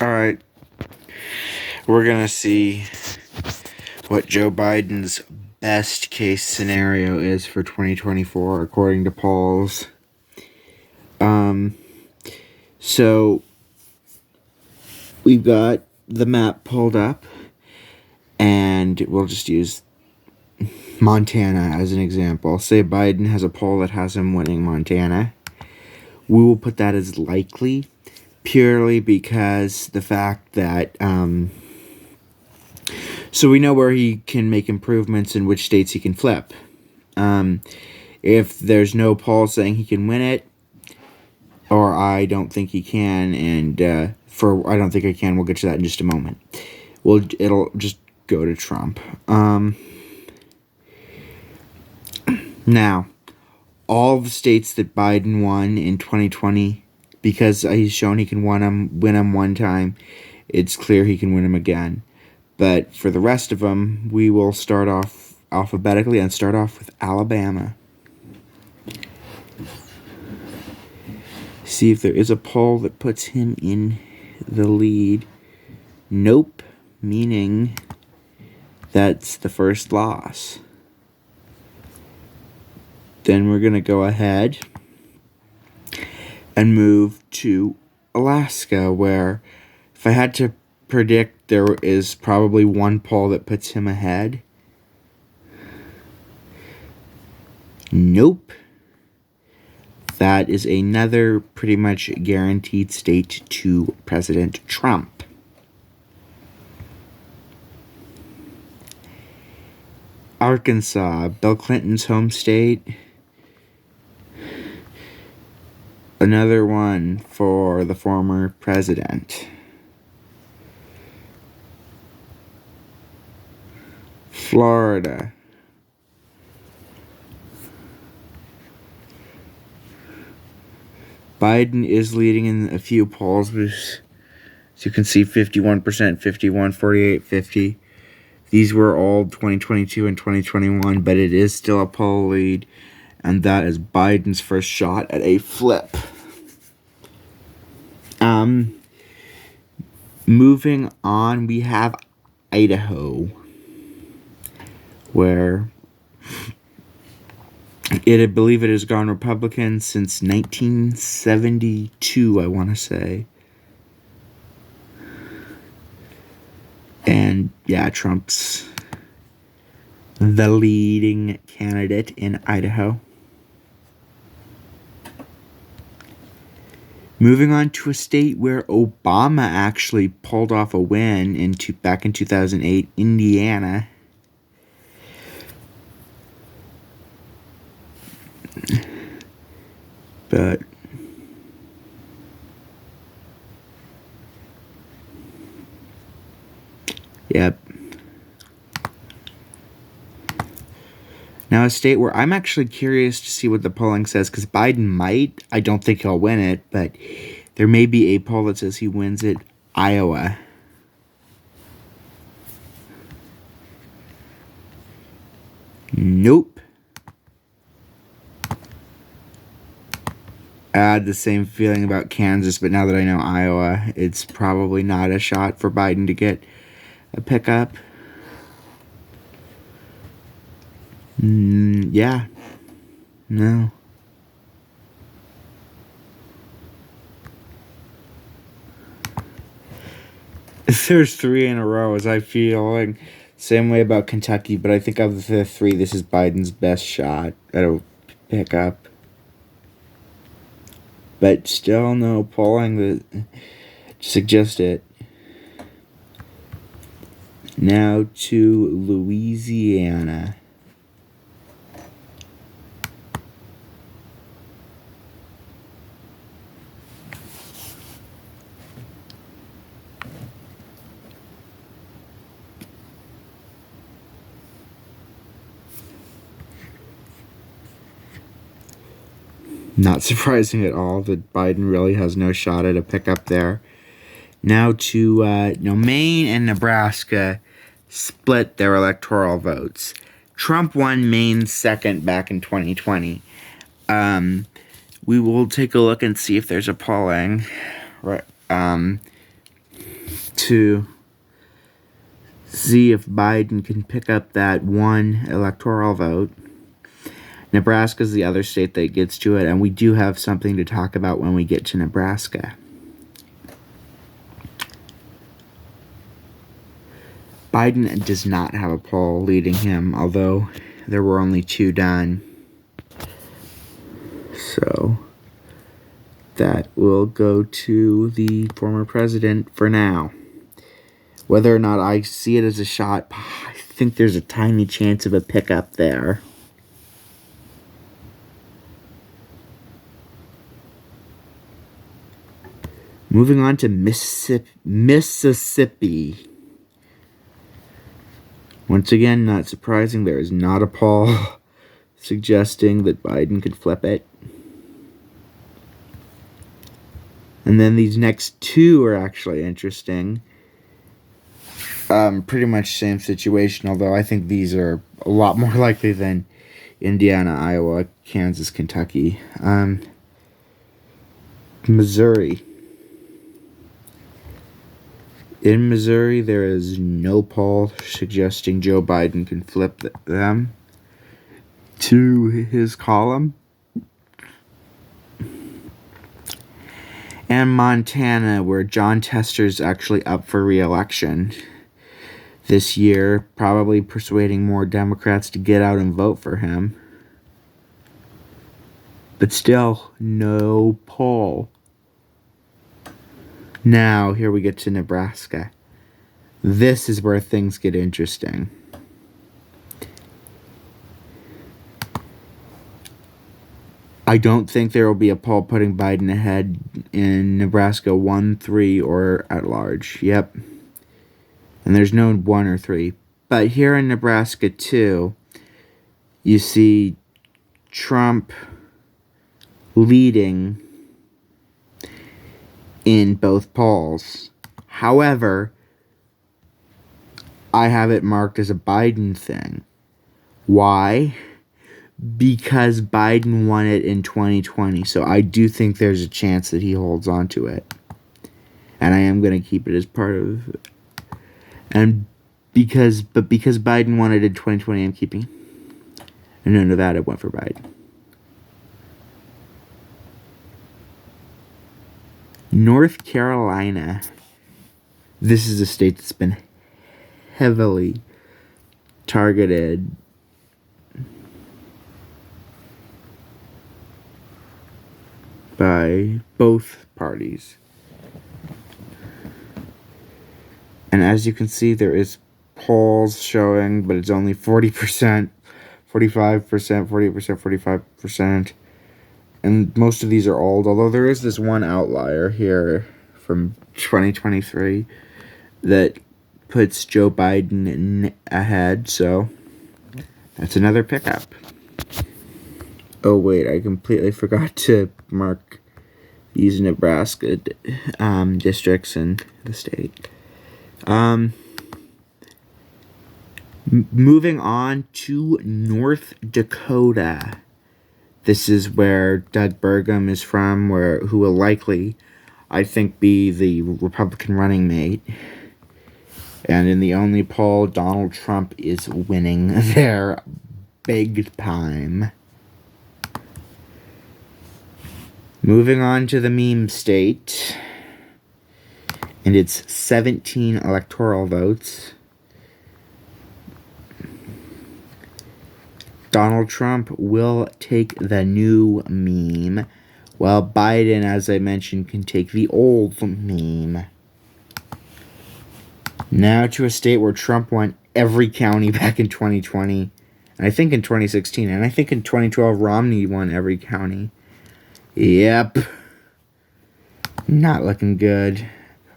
Alright, we're gonna see what Joe Biden's best case scenario is for 2024 according to polls. So we've got the map pulled up, and we'll just use Montana as an example. Say Biden has a poll that has him winning Montana. We will put that as likely, purely because the fact that so we know where he can make improvements and which states he can flip. If there's no poll saying he can win it, or I don't think he can, and I don't think I can, we'll get to that in just a moment. It'll just go to Trump. Now, all the states that Biden won in 2020, because he's shown he can win them one time, it's clear he can win them again. But for the rest of them, we will start off alphabetically and start off with Alabama. See if there is a poll that puts him in the lead. Nope, meaning that's the first loss. Then we're going to go ahead and move to Alaska, where if I had to predict, there is probably one poll that puts him ahead. Nope. That is another pretty much guaranteed state to President Trump. Arkansas, Bill Clinton's home state. Another one for the former president. Florida. Biden is leading in a few polls, as you can see, 51%, 51, 48, 50. These were all 2022 and 2021, but it is still a poll lead, and that is Biden's first shot at a flip. Moving on, we have Idaho, where I believe it has gone Republican since 1972, I want to say. And yeah, Trump's the leading candidate in Idaho. Moving on to a state where Obama actually pulled off a win back in 2008, Indiana. But yep. Now, a state where I'm actually curious to see what the polling says, because Biden might. I don't think he'll win it, but there may be a poll that says he wins it. Iowa. Nope. I had the same feeling about Kansas, but now that I know Iowa, it's probably not a shot for Biden to get a pickup. Yeah. No. There's three in a row, as I feel. Like, same way about Kentucky, but I think of the three, this is Biden's best shot at a pickup. But still no polling that suggests it. Now to Louisiana. Not surprising at all that Biden really has no shot at a pickup there. Now to Maine and Nebraska split their electoral votes. Trump won Maine's second back in 2020. We will take a look and see if there's a polling. Right. to see if Biden can pick up that one electoral vote. Nebraska's the other state that gets to it, and we do have something to talk about when we get to Nebraska. Biden does not have a poll leading him, although there were only 2 done. So that will go to the former president for now. Whether or not I see it as a shot, I think there's a tiny chance of a pickup there. Moving on to Mississippi. Once again, not surprising, there is not a poll suggesting that Biden could flip it. And then these next 2 are actually interesting. Pretty much same situation, although I think these are a lot more likely than Indiana, Iowa, Kansas, Kentucky. Missouri. In Missouri, there is no poll suggesting Joe Biden can flip them to his column. And Montana, where John Tester's actually up for re-election this year, probably persuading more Democrats to get out and vote for him. But still, no poll. Now, here we get to Nebraska. This is where things get interesting. I don't think there will be a poll putting Biden ahead in Nebraska 1, 3, or at large. Yep. And there's no 1 or 3. But here in Nebraska, too, you see Trump leading in both polls. However, I have it marked as a Biden thing. Why? Because Biden won it in 2020. So I do think there's a chance that he holds on to it. And I am going to keep it as part of... And because Biden won it in 2020, I'm keeping... And no, Nevada went for Biden. North Carolina. This is a state that's been heavily targeted by both parties. And as you can see, there is polls showing, but it's only 40%, 45%, 40%, 45%. And most of these are old, although there is this one outlier here from 2023 that puts Joe Biden ahead, so that's another pickup. Oh wait, I completely forgot to mark these Nebraska districts in the state. Moving on to North Dakota. This is where Doug Burgum is from, who will likely, I think, be the Republican running mate. And in the only poll, Donald Trump is winning there big time. Moving on to the meme state. And it's 17 electoral votes. Donald Trump will take the new meme, while Biden, as I mentioned, can take the old meme. Now to a state where Trump won every county back in 2020, and I think in 2016, and I think in 2012 Romney won every county. Yep. Not looking good.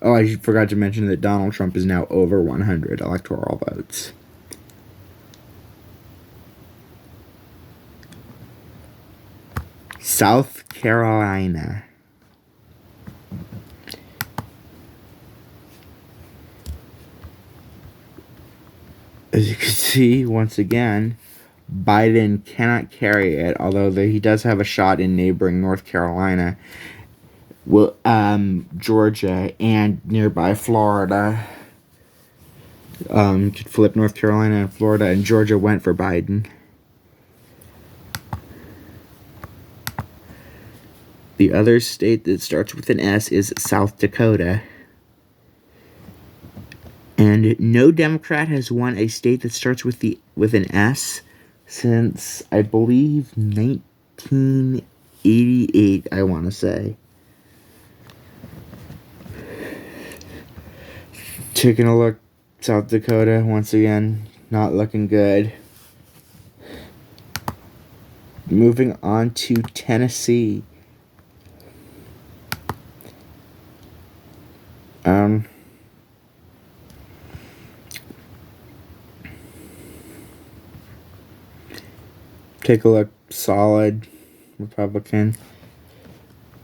Oh, I forgot to mention that Donald Trump is now over 100 electoral votes. South Carolina. As you can see, once again, Biden cannot carry it, although he does have a shot in neighboring North Carolina. Well, Georgia and nearby Florida. Could flip North Carolina and Florida, and Georgia went for Biden. The other state that starts with an S is South Dakota. And no Democrat has won a state that starts with an S since, I believe, 1988, I want to say. Taking a look, South Dakota, once again, not looking good. Moving on to Tennessee. Take a look, solid Republican.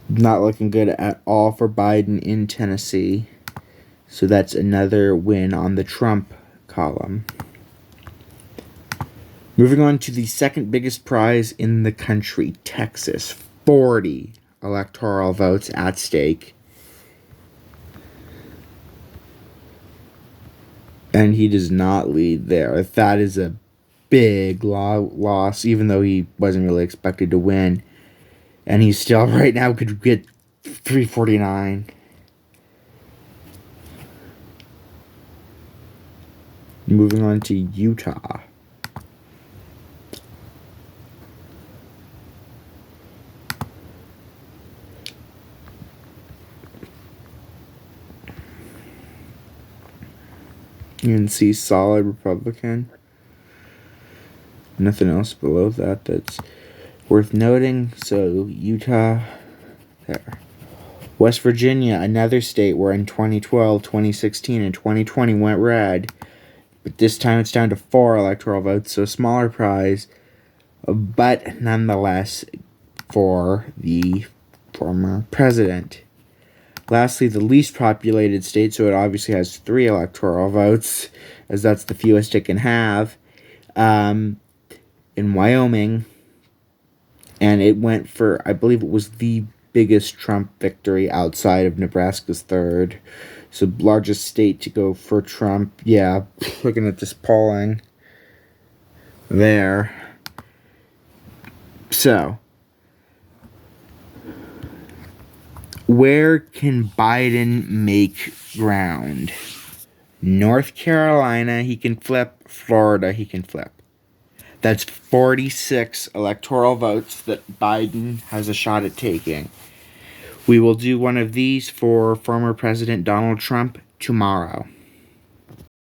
Not looking good at all for Biden in Tennessee. So that's another win on the Trump column. Moving on to the second biggest prize in the country, Texas. 40 electoral votes at stake. And he does not lead there. That is a big loss, even though he wasn't really expected to win. And he still, right now, could get 349. Moving on to Utah. You can see solid Republican. Nothing else below that that's worth noting. So Utah, there. West Virginia, another state where in 2012, 2016, and 2020 went red. But this time it's down to 4 electoral votes, so a smaller prize. But nonetheless, for the former president. Lastly, the least populated state, so it obviously has 3 electoral votes, as that's the fewest it can have, in Wyoming. And it went for, I believe it was the biggest Trump victory outside of Nebraska's 3rd. So largest state to go for Trump. Yeah, looking at this polling there. So, where can Biden make ground? North Carolina, he can flip. Florida, he can flip. That's 46 electoral votes that Biden has a shot at taking. We will do one of these for former President Donald Trump tomorrow.